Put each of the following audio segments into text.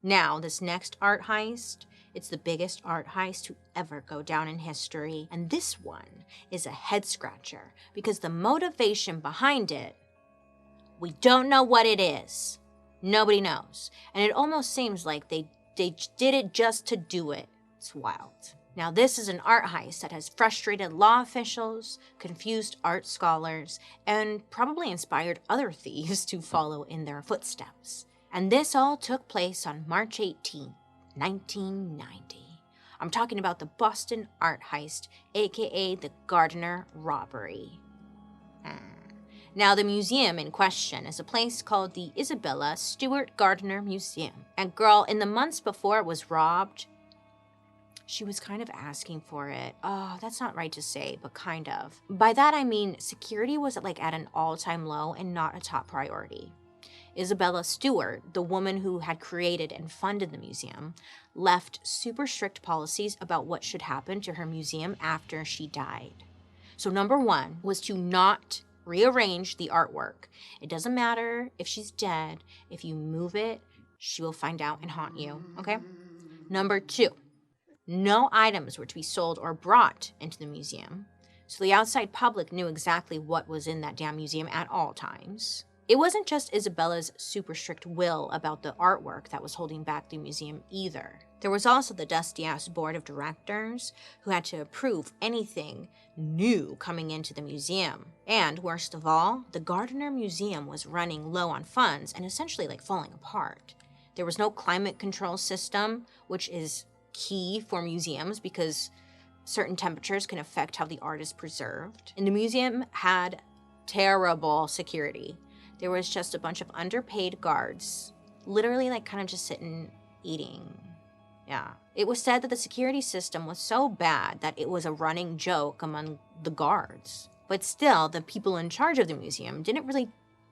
Now, this next art heist, it's the biggest art heist to ever go down in history. And this one is a head scratcher because the motivation behind it, we don't know what it is. Nobody knows. And it almost seems like they did it just to do it. It's wild. Now, this is an art heist that has frustrated law officials, confused art scholars, and probably inspired other thieves to follow in their footsteps. And this all took place on March 18, 1990. I'm talking about the Boston Art Heist, aka the Gardner Robbery. Now, the museum in question is a place called the Isabella Stewart Gardner Museum. And girl, in the months before it was robbed, she was kind of asking for it. Oh, that's not right to say, but kind of. By that, I mean security was at an all-time low and not a top priority. Isabella Stewart, the woman who had created and funded the museum, left super strict policies about what should happen to her museum after she died. So number one was to not rearrange the artwork. It doesn't matter if she's dead. If you move it, she will find out and haunt you, okay? Number two, no items were to be sold or brought into the museum, so the outside public knew exactly what was in that damn museum at all times. It wasn't just Isabella's super strict will about the artwork that was holding back the museum either. There was also the dusty-ass board of directors who had to approve anything new coming into the museum. And worst of all, the Gardner Museum was running low on funds and essentially falling apart. There was no climate control system, which is key for museums because certain temperatures can affect how the art is preserved. And the museum had terrible security. There was just a bunch of underpaid guards, literally kind of just sitting, eating. Yeah. It was said that the security system was so bad that it was a running joke among the guards. But still, the people in charge of the museum didn't really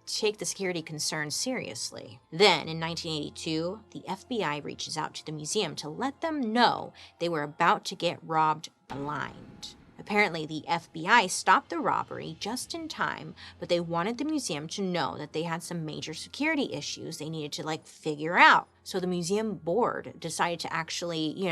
take the security concerns seriously. Then, in 1982, the FBI reaches out to the museum to let them know they were about to get robbed blind. Apparently, the FBI stopped the robbery just in time, but they wanted the museum to know that they had some major security issues they needed to figure out. So the museum board decided to actually,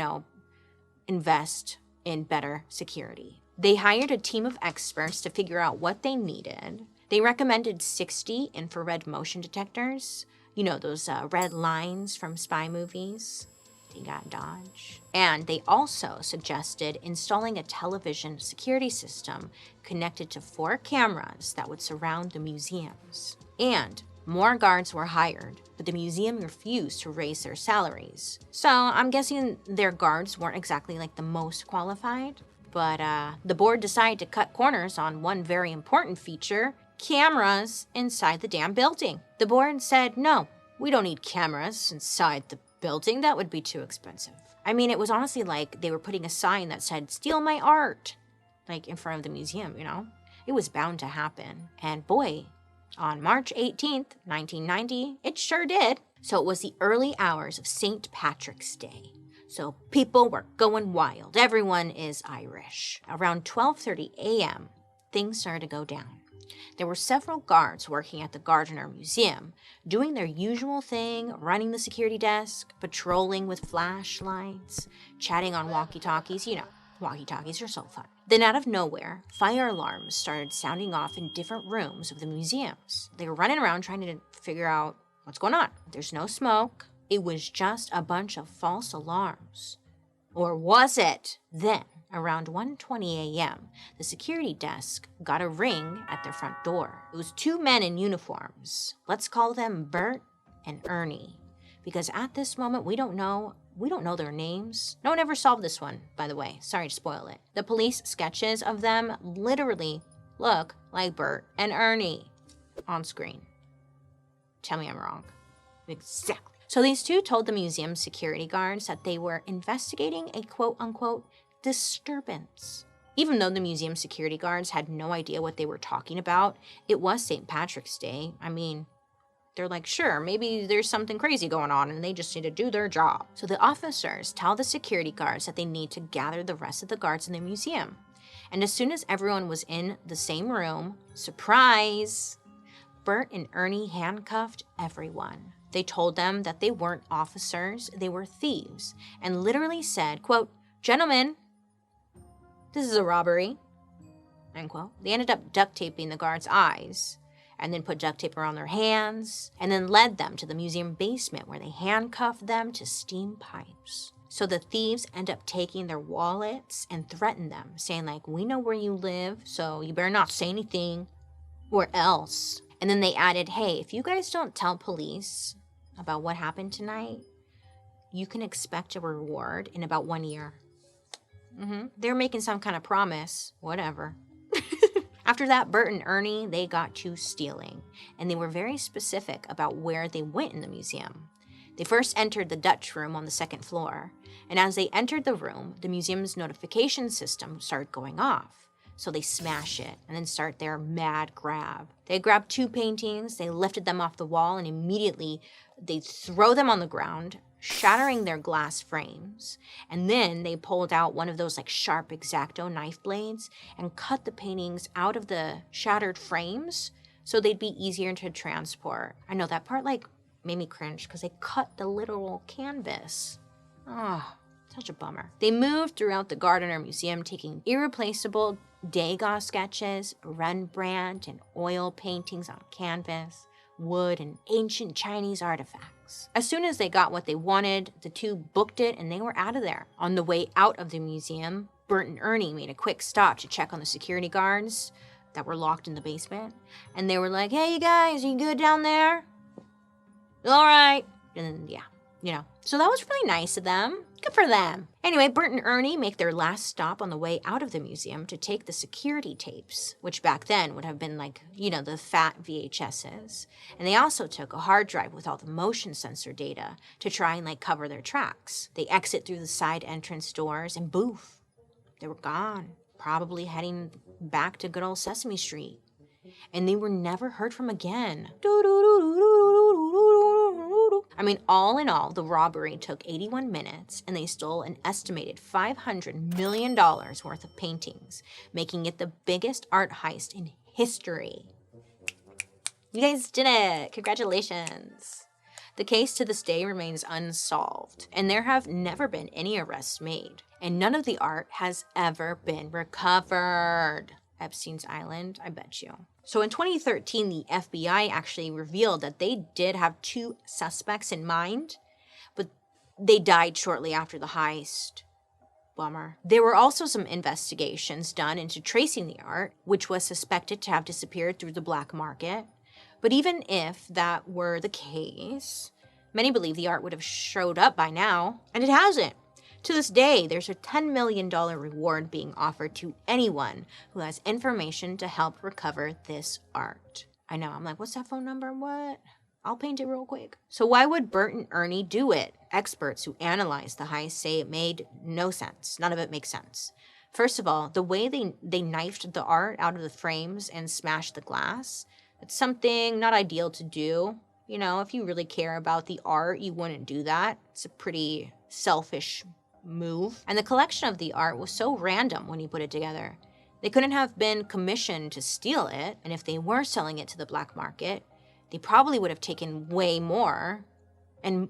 invest in better security. They hired a team of experts to figure out what they needed. They recommended 60 infrared motion detectors, those red lines from spy movies. They got dodge. And they also suggested installing a television security system connected to 4 cameras that would surround the museums. And more guards were hired, but the museum refused to raise their salaries. So I'm guessing their guards weren't exactly the most qualified. But the board decided to cut corners on one very important feature: cameras inside the damn building. The board said, no, we don't need cameras inside the building. That would be too expensive. I mean, it was honestly they were putting a sign that said, steal my art, in front of the museum, It was bound to happen. And boy, on March 18th, 1990, it sure did. So it was the early hours of St. Patrick's Day. So people were going wild. Everyone is Irish. Around 12:30 a.m., things started to go down. There were several guards working at the Gardner Museum, doing their usual thing, running the security desk, patrolling with flashlights, chatting on walkie-talkies. Walkie-talkies are so fun. Then out of nowhere, fire alarms started sounding off in different rooms of the museums. They were running around trying to figure out what's going on. There's no smoke. It was just a bunch of false alarms. Or was it? Then, around 1:20 a.m., the security desk got a ring at their front door. It was 2 men in uniforms. Let's call them Bert and Ernie. Because at this moment, we don't know their names. No one ever solved this one, by the way. Sorry to spoil it. The police sketches of them literally look like Bert and Ernie on screen. Tell me I'm wrong. Exactly. So these two told the museum security guards that they were investigating a quote-unquote disturbance. Even though the museum security guards had no idea what they were talking about, it was St. Patrick's Day. I mean, they're sure, maybe there's something crazy going on and they just need to do their job. So the officers tell the security guards that they need to gather the rest of the guards in the museum. And as soon as everyone was in the same room, surprise, Bert and Ernie handcuffed everyone. They told them that they weren't officers, they were thieves, and literally said, quote, "Gentlemen, this is a robbery," end quote. They ended up duct taping the guards' eyes and then put duct tape around their hands and then led them to the museum basement where they handcuffed them to steam pipes. So the thieves end up taking their wallets and threaten them, saying like, "We know where you live, so you better not say anything or else." And then they added, "Hey, if you guys don't tell police about what happened tonight, you can expect a reward in about 1 year." They're making some kind of promise, whatever. After that, Bert and Ernie, they got to stealing, and they were very specific about where they went in the museum. They first entered the Dutch room on the second floor, and as they entered the room, the museum's notification system started going off. So they smash it and then start their mad grab. They grabbed 2 paintings, they lifted them off the wall, and immediately they throw them on the ground, shattering their glass frames. And then they pulled out one of those like sharp X-Acto knife blades and cut the paintings out of the shattered frames so they'd be easier to transport. I know that part like made me cringe because they cut the literal canvas. Oh, such a bummer. They moved throughout the Gardner Museum, taking irreplaceable Degas sketches, Rembrandt, and oil paintings on canvas, wood, and ancient Chinese artifacts. As soon as they got what they wanted, the 2 booked it and they were out of there. On the way out of the museum, Bert and Ernie made a quick stop to check on the security guards that were locked in the basement. And they were like, "Hey, you guys, are you good down there?" "All right." And then, yeah, you know. So that was really nice of them. Good for them. Anyway, Bert and Ernie make their last stop on the way out of the museum to take the security tapes, which back then would have been like, you know, the fat VHSs. And they also took a hard drive with all the motion sensor data to try and like cover their tracks. They exit through the side entrance doors and boof, they were gone. Probably heading back to good old Sesame Street. And they were never heard from again. I mean, all in all, the robbery took 81 minutes and they stole an estimated $500 million worth of paintings, making it the biggest art heist in history. You guys did it! Congratulations! The case to this day remains unsolved, and there have never been any arrests made, and none of the art has ever been recovered. Epstein's Island, I bet you. So in 2013, the FBI actually revealed that they did have 2 suspects in mind, but they died shortly after the heist. Bummer. There were also some investigations done into tracing the art, which was suspected to have disappeared through the black market. But even if that were the case, many believe the art would have showed up by now, and it hasn't. To this day, there's a $10 million reward being offered to anyone who has information to help recover this art. I know, I'm like, what's that phone number? What? I'll paint it real quick. So why would Bert and Ernie do it? Experts who analyzed the heist say it made no sense. None of it makes sense. First of all, the way they knifed the art out of the frames and smashed the glass, it's something not ideal to do. You know, if you really care about the art, you wouldn't do that. It's a pretty selfish move. And the collection of the art was so random when you put it together. They couldn't have been commissioned to steal it, and if they were selling it to the black market, they probably would have taken way more and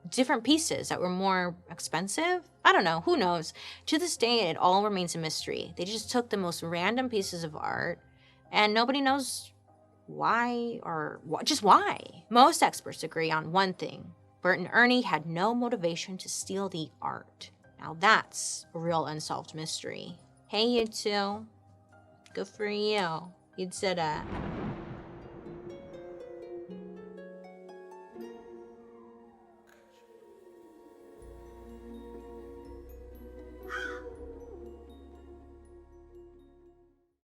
different pieces that were more expensive. I don't know, who knows? To this day, it all remains a mystery. They just took the most random pieces of art, and nobody knows why or just why. Most experts agree on one thing. Bert and Ernie had no motivation to steal the art. Now that's a real unsolved mystery. Hey, you two. Good for you. You did it.